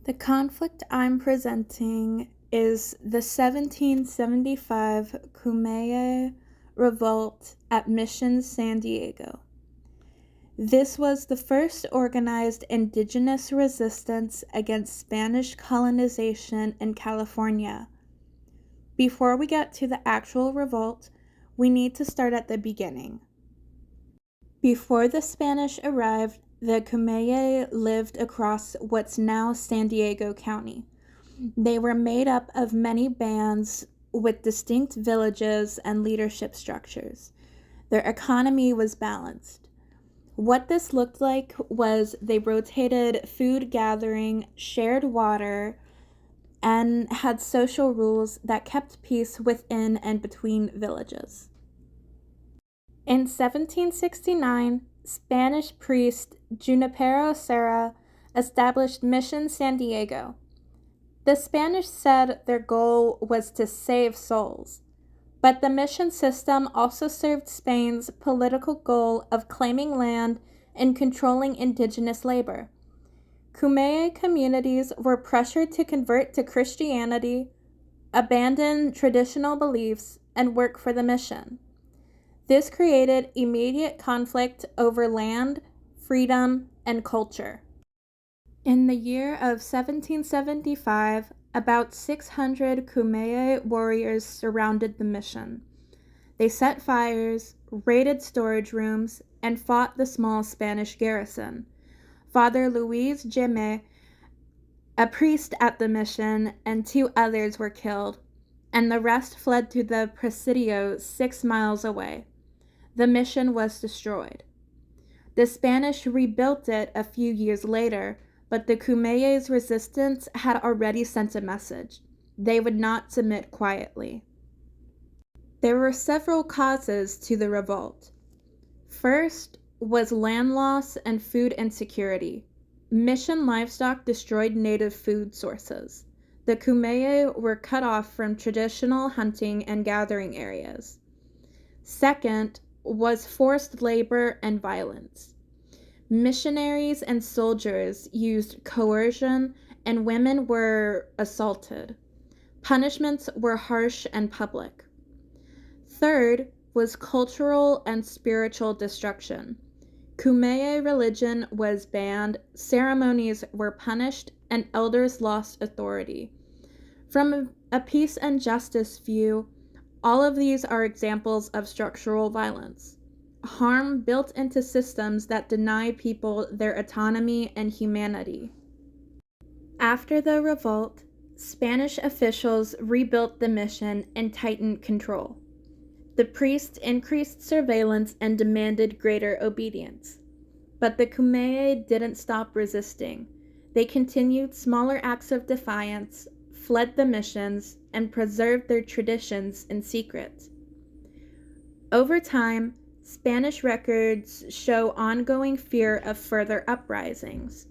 The conflict I'm presenting is the 1775 Kumeyaay Revolt at Mission San Diego. This was the first organized indigenous resistance against Spanish colonization in California. Before we get to the actual revolt, we need to start at the beginning. Before the Spanish arrived, the Kumeyaay lived across what's now San Diego County. They were made up of many bands with distinct villages and leadership structures. Their economy was balanced. What this looked like was they rotated food gathering, shared water, and had social rules that kept peace within and between villages. In 1769, Spanish priest Junipero Serra established Mission San Diego. The Spanish said their goal was to save souls, but the mission system also served Spain's political goal of claiming land and controlling indigenous labor. Kumeyaay communities were pressured to convert to Christianity, abandon traditional beliefs, and work for the mission. This created immediate conflict over land, freedom, and culture. In the year of 1775, about 600 Kumeyaay warriors surrounded the mission. They set fires, raided storage rooms, and fought the small Spanish garrison. Father Luis Jime, a priest at the mission, and 2 others were killed, and the rest fled to the Presidio 6 miles away. The mission was destroyed. The Spanish rebuilt it a few years later, but the Kumeyaay's resistance had already sent a message. They would not submit quietly. There were several causes to the revolt. First was land loss and food insecurity. Mission livestock destroyed native food sources. The Kumeyaay were cut off from traditional hunting and gathering areas. Second was forced labor and violence. Missionaries and soldiers used coercion, and women were assaulted. Punishments were harsh and public. Third was cultural and spiritual destruction. Kumeyaay religion was banned, ceremonies were punished, and elders lost authority. From a peace and justice view, all of these are examples of structural violence, harm built into systems that deny people their autonomy and humanity. After the revolt, Spanish officials rebuilt the mission and tightened control. The priests increased surveillance and demanded greater obedience. But the Kumeyaay didn't stop resisting. They continued smaller acts of defiance, fled the missions, and preserved their traditions in secret. Over time, Spanish records show ongoing fear of further uprisings.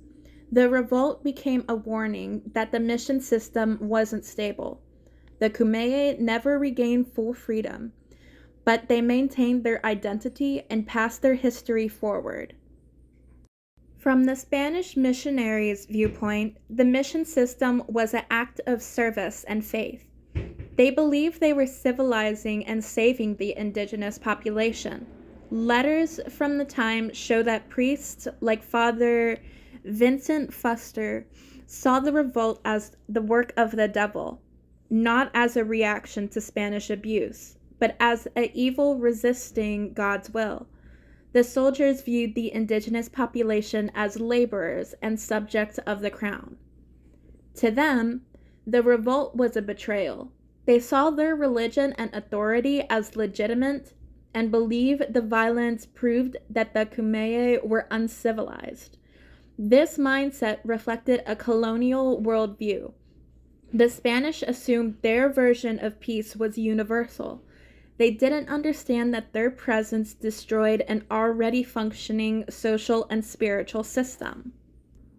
The revolt became a warning that the mission system wasn't stable. The Kumeyaay never regained full freedom, but they maintained their identity and passed their history forward. From the Spanish missionaries' viewpoint, the mission system was an act of service and faith. They believed they were civilizing and saving the indigenous population. Letters from the time show that priests like Father Vincent Fuster saw the revolt as the work of the devil, not as a reaction to Spanish abuse, but as an evil resisting God's will. The soldiers viewed the indigenous population as laborers and subjects of the crown. To them, the revolt was a betrayal. They saw their religion and authority as legitimate and believed the violence proved that the Kumeyaay were uncivilized. This mindset reflected a colonial worldview. The Spanish assumed their version of peace was universal. They didn't understand that their presence destroyed an already functioning social and spiritual system.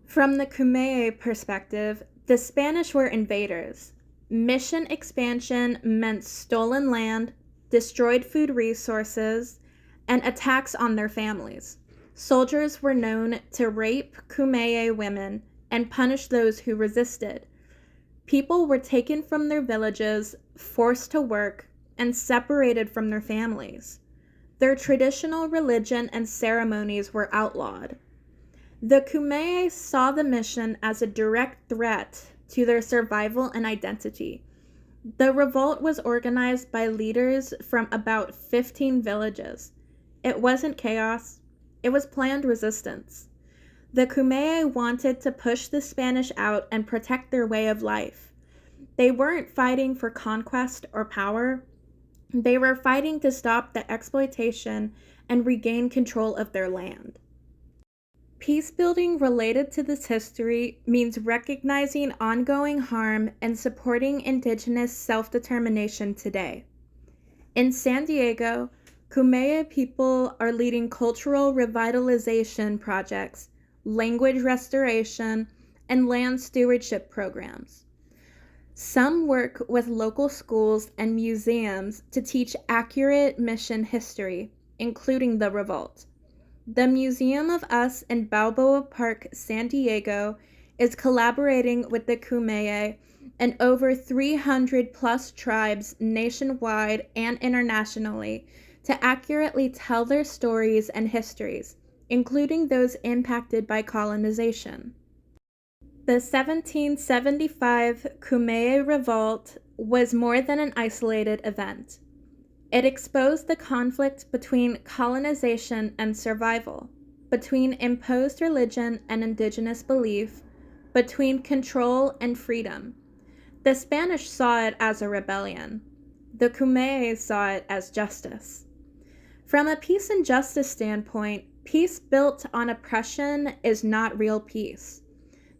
From the Kumeyaay perspective, the Spanish were invaders. Mission expansion meant stolen land, destroyed food resources, and attacks on their families. Soldiers were known to rape Kumeyaay women and punished those who resisted. People were taken from their villages, forced to work, and separated from their families. Their traditional religion and ceremonies were outlawed. The Kumeyaay saw the mission as a direct threat to their survival and identity. The revolt was organized by leaders from about 15 villages. It wasn't chaos, it was planned resistance. The Kumeyaay wanted to push the Spanish out and protect their way of life. They weren't fighting for conquest or power. They were fighting to stop the exploitation and regain control of their land. Peace building related to this history means recognizing ongoing harm and supporting Indigenous self-determination today. In San Diego, Kumeyaay people are leading cultural revitalization projects, language restoration, and land stewardship programs. Some work with local schools and museums to teach accurate mission history, including the revolt. The Museum of Us in Balboa Park, San Diego, is collaborating with the Kumeyaay and over 300 plus tribes nationwide and internationally to accurately tell their stories and histories, including those impacted by colonization. The 1775 Kumeyaay Revolt was more than an isolated event. It exposed the conflict between colonization and survival, between imposed religion and indigenous belief, between control and freedom. The Spanish saw it as a rebellion. The Kumeyaay saw it as justice. From a peace and justice standpoint, peace built on oppression is not real peace.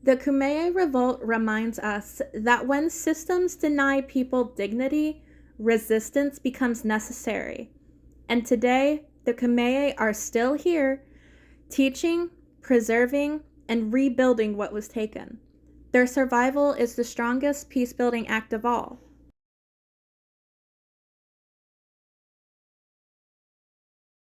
The Kumeyaay Revolt reminds us that when systems deny people dignity, resistance becomes necessary. And today, the Kumeyaay are still here, teaching, preserving, and rebuilding what was taken. Their survival is the strongest peace-building act of all.